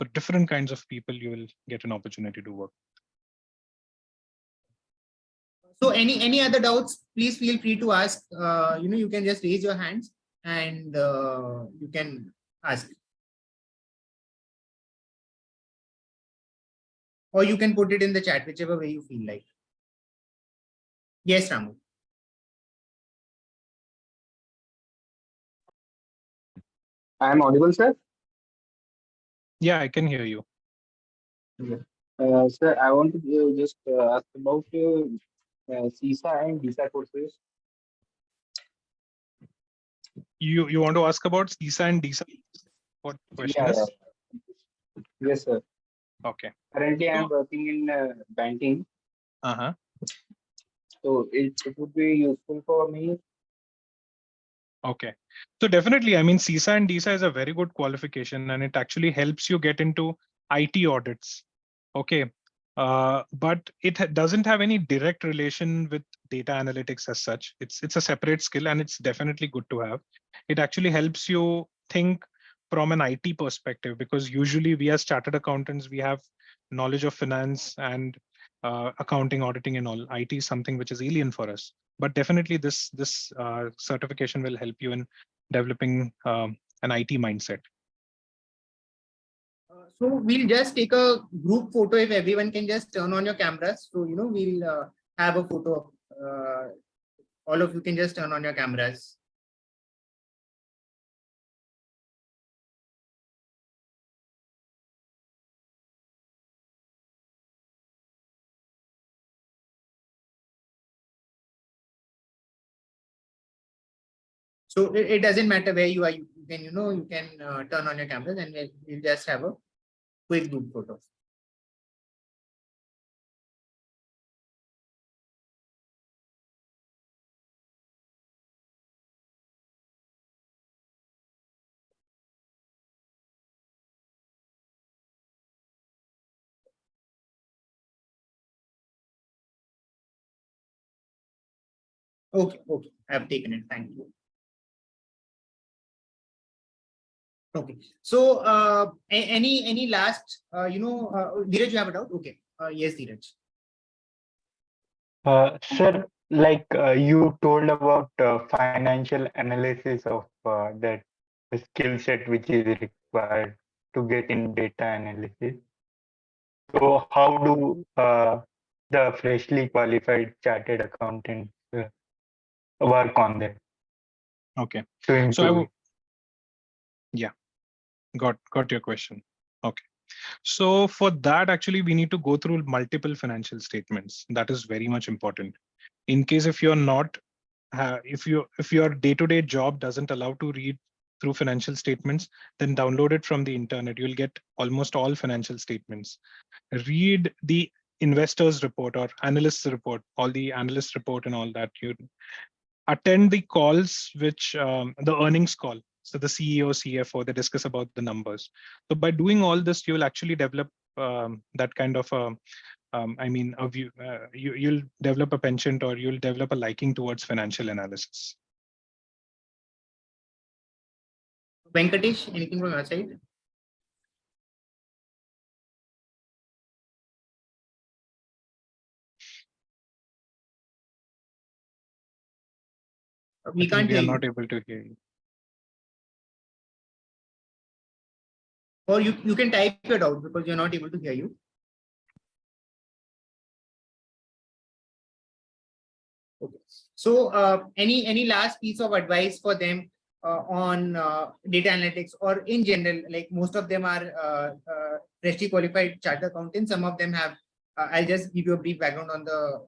So different kinds of people you will get an opportunity to work. So any other doubts, please feel free to ask. You can just raise your hands and you can ask. Or you can put it in the chat, whichever way you feel like. Yes, Ramu. I am audible, sir? Yeah, I can hear you. Sir, I want to just ask about CISA and DISA courses. You want to ask about CISA and DISA? What question is? Yes, sir. Okay. Currently, I am working in banking. So it would be useful for me. Okay. So definitely, CISA and DISA is a very good qualification, and it actually helps you get into IT audits. Okay. But it doesn't have any direct relation with data analytics as such. It's a separate skill, and it's definitely good to have. It actually helps you think from an IT perspective, because usually we as chartered accountants, we have knowledge of finance and accounting, auditing, and all. IT is something which is alien for us. But definitely this certification will help you in developing an IT mindset. So we'll just take a group photo, if everyone can just turn on your cameras. So, we'll have a photo of all of you can just turn on your cameras. So it doesn't matter where you are. You can turn on your cameras, and we'll just have a quick group photo. Okay, I've taken it. Thank you. Okay. So any last Dheeraj, you have a doubt? Okay. Yes, Dheeraj. Sir, like you told about financial analysis of that the skill set which is required to get in data analysis. So how do the freshly qualified chartered accountants work on that Okay. to So I improve will, it? yeah, got your question. Okay. So for that, actually, we need to go through multiple financial statements. That is very much important. In case if you're not, if your day-to-day job doesn't allow to read through financial statements, then download it from the internet. You'll get almost all financial statements. Read the investors report or analysts report, all the analyst report and all that. You attend the calls, which the earnings call. So the CEO, CFO, they discuss about the numbers. So by doing all this, you will actually develop that kind of a view. You'll develop a penchant or you'll develop a liking towards financial analysis. Venkatesh, anything from your side? We I think can't we hear are you. not able to hear you. Or you can type it out because you're not able to hear you. Okay. So any last piece of advice for them on data analytics or in general, like most of them are freshly qualified chartered accountants. Some of them have, I'll just give you a brief background on the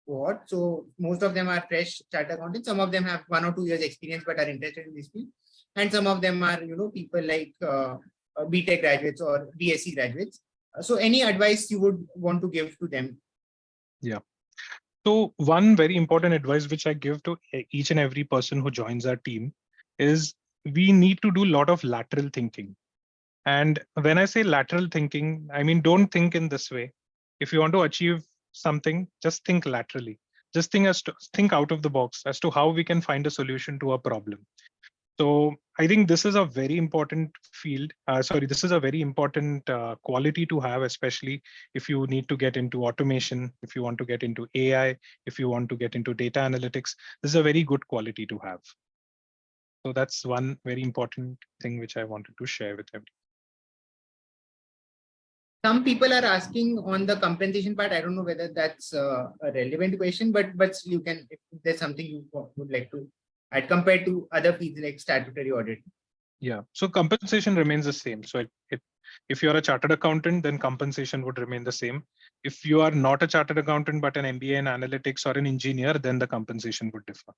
cohort. So most of them are fresh chartered accountants. Some of them have 1 or 2 years experience but are interested in this field. And some of them are, people like BTech graduates or BSc graduates. So any advice you would want to give to them? Yeah. So one very important advice which I give to each and every person who joins our team is we need to do a lot of lateral thinking. And when I say lateral thinking, I mean, don't think in this way. If you want to achieve something, just think laterally. Just think out of the box as to how we can find a solution to a problem. So I think this is a very important field. This is a very important quality to have, especially if you need to get into automation, if you want to get into AI, if you want to get into data analytics. This is a very good quality to have. So that's one very important thing which I wanted to share with everyone. Some people are asking on the compensation part. I don't know whether that's a relevant question, but you can, if there's something you would like to add compared to other fields like statutory audit. Yeah, so compensation remains the same. So if you're a chartered accountant, then compensation would remain the same. If you are not a chartered accountant, but an MBA in analytics or an engineer, then the compensation would differ.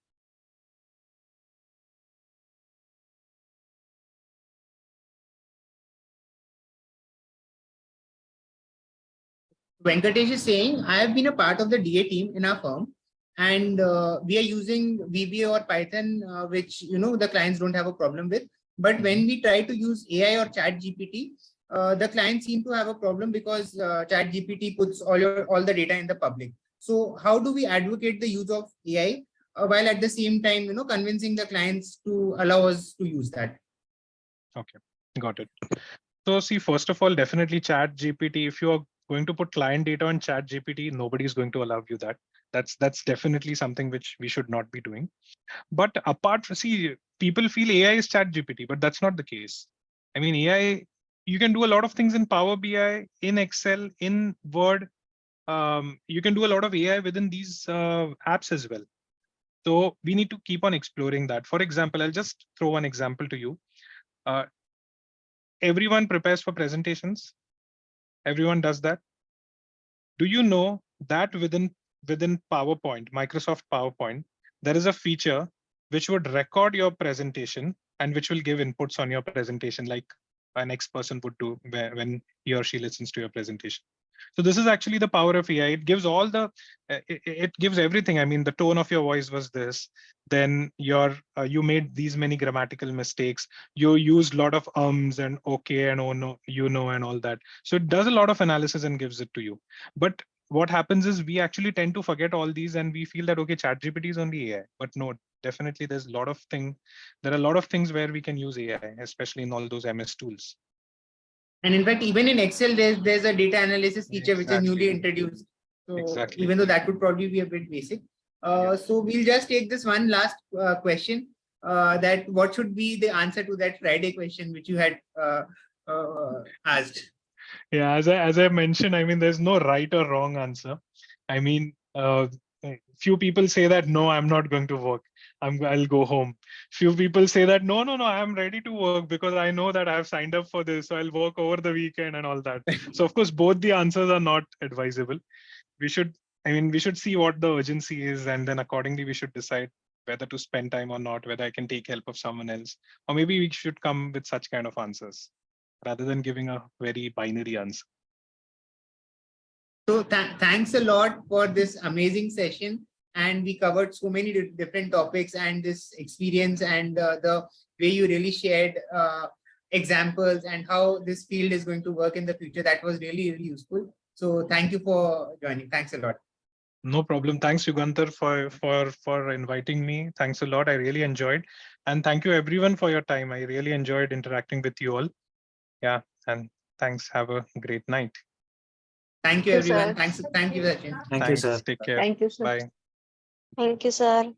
Venkatesh is saying, I have been a part of the DA team in our firm, and we are using VBA or Python, which the clients don't have a problem with. But when we try to use AI or Chat GPT, the clients seem to have a problem because Chat GPT puts all the data in the public. So how do we advocate the use of AI while at the same time convincing the clients to allow us to use that? Okay, got it. So see, first of all, definitely Chat GPT. If you are going to put client data on Chat GPT, nobody is going to allow you that. That's definitely something which we should not be doing. But apart from, see, people feel AI is Chat GPT, but that's not the case. I mean, AI, you can do a lot of things in Power BI, in Excel, in Word. You can do a lot of AI within these apps as well. So we need to keep on exploring that. For example, I'll just throw one example to you. Everyone prepares for presentations. Everyone does that. Do you know that within PowerPoint, Microsoft PowerPoint, there is a feature which would record your presentation and which will give inputs on your presentation, like an next person would do when he or she listens to your presentation. So this is actually the power of AI. It gives all the, it gives everything. I mean, the tone of your voice was this. Then you made these many grammatical mistakes. You used a lot of ums and okay and oh no, and all that. So it does a lot of analysis and gives it to you. But what happens is we actually tend to forget all these and we feel that, okay, ChatGPT is only AI, but no, definitely there are a lot of things where we can use AI, especially in all those MS tools. And in fact, even in Excel, there's a data analysis feature which is newly Exactly. introduced. So Exactly. even though that would probably be a bit basic. So we'll just take this one last question. That what should be the answer to that Friday question which you had asked? Yeah, as I mentioned, I mean, there's no right or wrong answer. I mean, few people say that no, I'm not going to work. I'll go home. Few people say that no, I'm ready to work because I know that I've signed up for this, so I'll work over the weekend and all that. So of course, both the answers are not advisable. We should see what the urgency is, and then accordingly we should decide whether to spend time or not, whether I can take help of someone else, or maybe we should come with such kind of answers rather than giving a very binary answer. So thanks a lot for this amazing session. And we covered so many different topics and this experience and the way you really shared examples and how this field is going to work in the future. That was really, really useful. So thank you for joining. Thanks a lot. No problem. Thanks, Yugantar, for inviting me. Thanks a lot. I really enjoyed. And thank you everyone for your time. I really enjoyed interacting with you all. Yeah. And thanks. Have a great night. Thank you, Thank you, everyone. sir. Thank you, Sachin. Thank you, Thanks. sir. Take care. Thank you, sir. Bye. Thank you, sir.